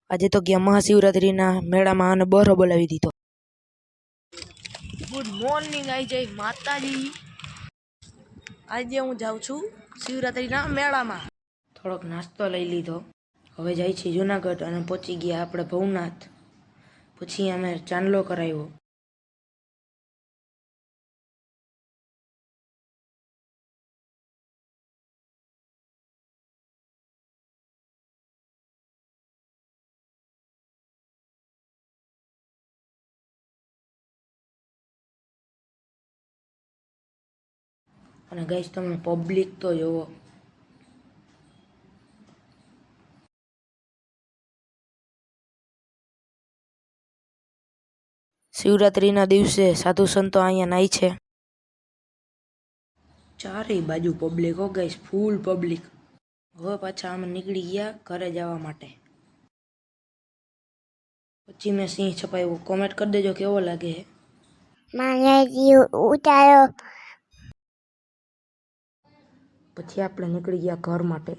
આજે તો ગયા મહાશિવરાત્રિના મેળામાં અને બરો બોલાવી દીધો. ગુડ મોર્નિંગ આવી જય માતાજી. આજે હું જાઉં છું શિવરાત્રિના મેળામાં. થોડોક નાસ્તો લઈ લીધો. હવે જાય છે જુનાગઢ અને પહોંચી ગયા આપણે ભવનાથ. પછી અમે ચાંદલો કરાવ્યો. અને ગાઈસ તમે પબ્લિક તો જોવો. શિવરાત્રિના દિવસે સાધુ સંતો અહીંયા નાય છે. ચારેય બાજુ પબ્લિક હો ગાઈસ, ફૂલ પબ્લિક. હવે પાછા અમે નીકળી ગયા ઘરે જવા માટે. પછી મેં સિંહ છપાયું. કોમેન્ટ કરી દેજો કેવો લાગે છે. ઉતારો. પછી આપણે નીકળી ગયા ઘર માટે.